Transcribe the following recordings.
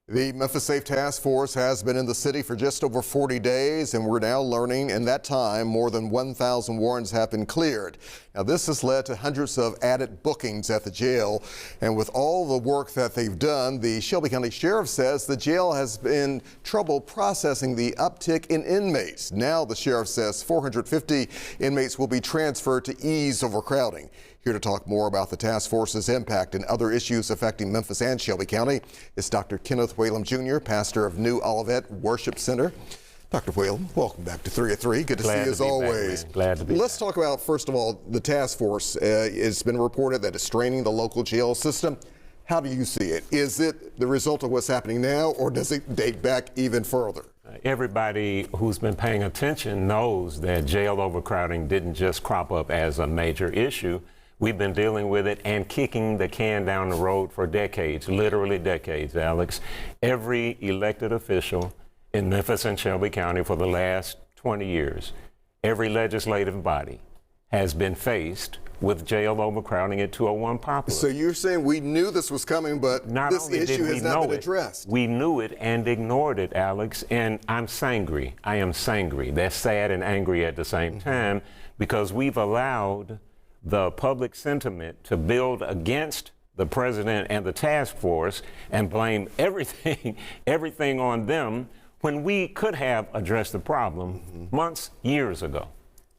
The Memphis Safe Task Force has been in the city for just over 40 days, and we're now learning in that time more than 1,000 warrants have been cleared. Now, this has led to hundreds of added bookings at the jail, and with all the work that they've done, the Shelby County Sheriff says the jail has been trouble processing the uptick in inmates. Now the sheriff says 450 inmates will be transferred to ease overcrowding. Here to talk more about the task force's impact and other issues affecting Memphis and Shelby County is Dr. Kenneth Whalum Jr., pastor of New Olivet Worship Center. Dr. Whalum, welcome back to 3 at 3. Good to see you as always. Glad to be Let's talk about, first of all, the task force. It's been reported that it's straining the local jail system. How do you see it? Is it the result of what's happening now, or does it date back even further? Everybody who's been paying attention knows that jail overcrowding didn't just crop up as a major issue. We've been dealing with it and kicking the can down the road for decades, literally decades, Alex. Every elected official in Memphis and Shelby County for the last 20 years, every legislative body has been faced with jail overcrowding at 201 Poplar. So you're saying we knew this was coming, but this issue has not been addressed. We knew it and ignored it, Alex, and I'm sangry. I am sangry. That's sad and angry at the same time, because we've allowed the public sentiment to build against the president and the task force and blame everything on them when we could have addressed the problem months, years ago.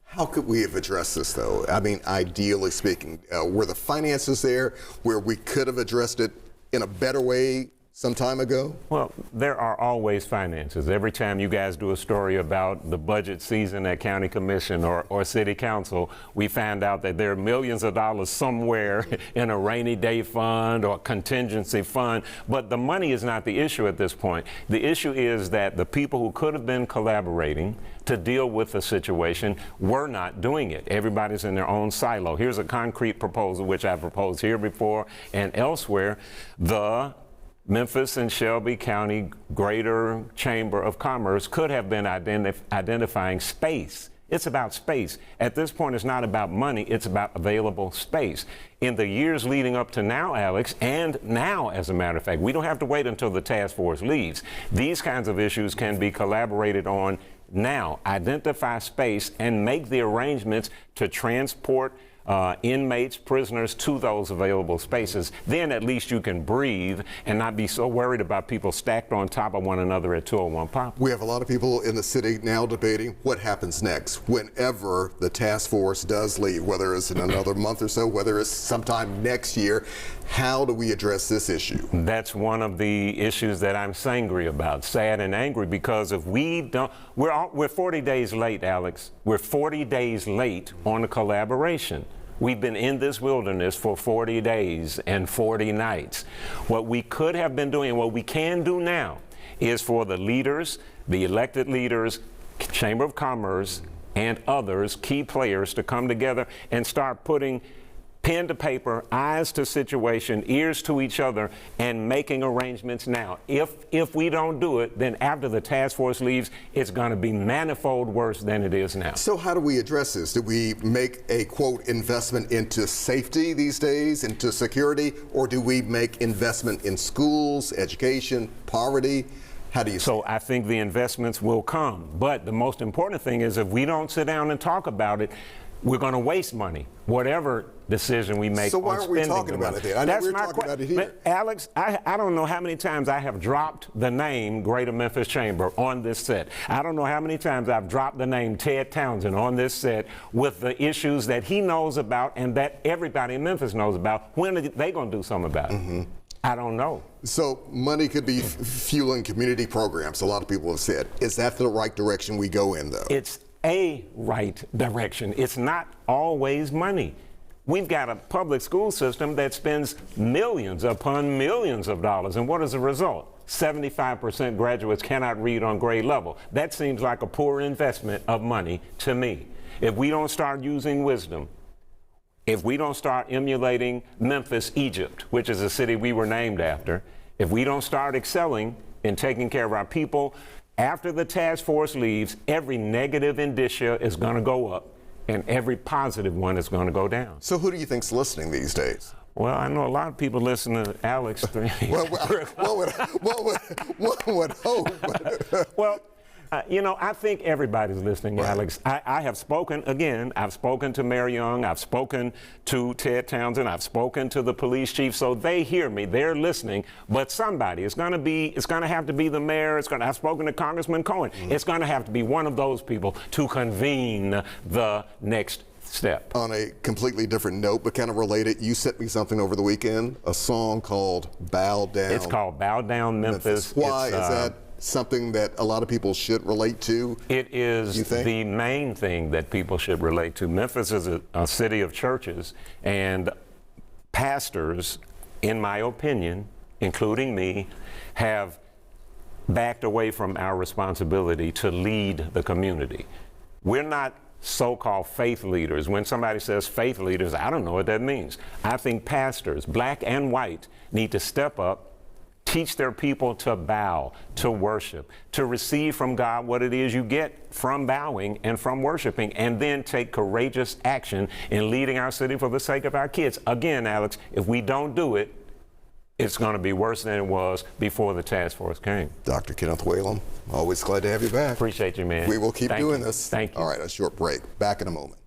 How could we have addressed this, though? I mean, ideally speaking, were the finances there where we could have addressed it in a better way some time ago? Well, there are always finances. Every time you guys do a story about the budget season at county commission or city council, we find out that there are millions of dollars somewhere in a rainy day fund or contingency fund. But the money is not the issue at this point. The issue is that the people who could have been collaborating to deal with the situation were not doing it. Everybody's in their own silo. Here's a concrete proposal, which I've proposed here before and elsewhere. The Memphis and Shelby County Greater Chamber of Commerce could have been identifying space. It's about space. At this point, it's not about money, it's about available space. In the years leading up to now, Alex, and now, as a matter of fact, we don't have to wait until the task force leaves. These kinds of issues can be collaborated on now. Identify space and make the arrangements to transport inmates, prisoners to those available spaces. Then at least you can breathe and not be so worried about people stacked on top of one another at 201 Pop. We have a lot of people in the city now debating what happens next whenever the task force does leave, whether it's in another month or so, whether it's sometime next year. How do we address this issue? That's one of the issues that I'm sangry about, sad and angry, because if we don't, we're 40 days late, Alex. We're 40 days late on the collaboration. We've been in this wilderness for 40 days and 40 nights. What we could have been doing, what we can do now, is for the leaders, the elected leaders, Chamber of Commerce, and others, key players, to come together and start putting pen to paper, eyes to situation, ears to each other, and making arrangements now. If we don't do it, then after the task force leaves, it's going to be manifold worse than it is now. So how do we address this? Do we make a, quote, investment into safety these days, into security, or do we make investment in schools, education, poverty? How do you So I think the investments will come. But the most important thing is if we don't sit down and talk about it, we're going to waste money, whatever decision we make. So why aren't we talking about it then? I know we're talking about it here. Alex, I don't know how many times I have dropped the name Greater Memphis Chamber on this set. I don't know how many times I've dropped the name Ted Townsend on this set with the issues that he knows about and that everybody in Memphis knows about. When are they going to do something about it? I don't know. So money could be fueling community programs, a lot of people have said. Is that the right direction we go in, though? It's a right direction. It's not always money. We've got a public school system that spends millions upon millions of dollars, and what is the result? 75% graduates cannot read on grade level. That seems like a poor investment of money to me. If we don't start using wisdom, if we don't start emulating Memphis, Egypt, which is a city we were named after, if we don't start excelling in taking care of our people, after the task force leaves, every negative indicia is going to go up and every positive one is going to go down. So who do you think's listening these days? Well, I know a lot of people listen to Alex. One would hope. Well, I think everybody's listening, Right. Alex. I have spoken, again, I've spoken to Mayor Young, I've spoken to Ted Townsend, I've spoken to the police chief, so they hear me, they're listening, but somebody, it's going to have to be the mayor, I've spoken to Congressman Cohen, it's going to have to be one of those people to convene the next step. On a completely different note, but kind of related, you sent me something over the weekend, a song called Bow Down. It's called Bow Down, Memphis. Why is that something that a lot of people should relate to? It is you think? the main thing that people should relate to. Memphis is a city of churches, and pastors, in my opinion, including me, have backed away from our responsibility to lead the community. We're not so-called faith leaders. When somebody says faith leaders, I don't know what that means. I think pastors, black and white, need to step up, teach their people to bow, to worship, to receive from God what it is you get from bowing and from worshiping, and then take courageous action in leading our city for the sake of our kids. Again, Alex, if we don't do it, it's going to be worse than it was before the task force came. Dr. Kenneth Whalum, always glad to have you back. Appreciate you, man. We will keep doing this. Thank you. All right, a short break. Back in a moment.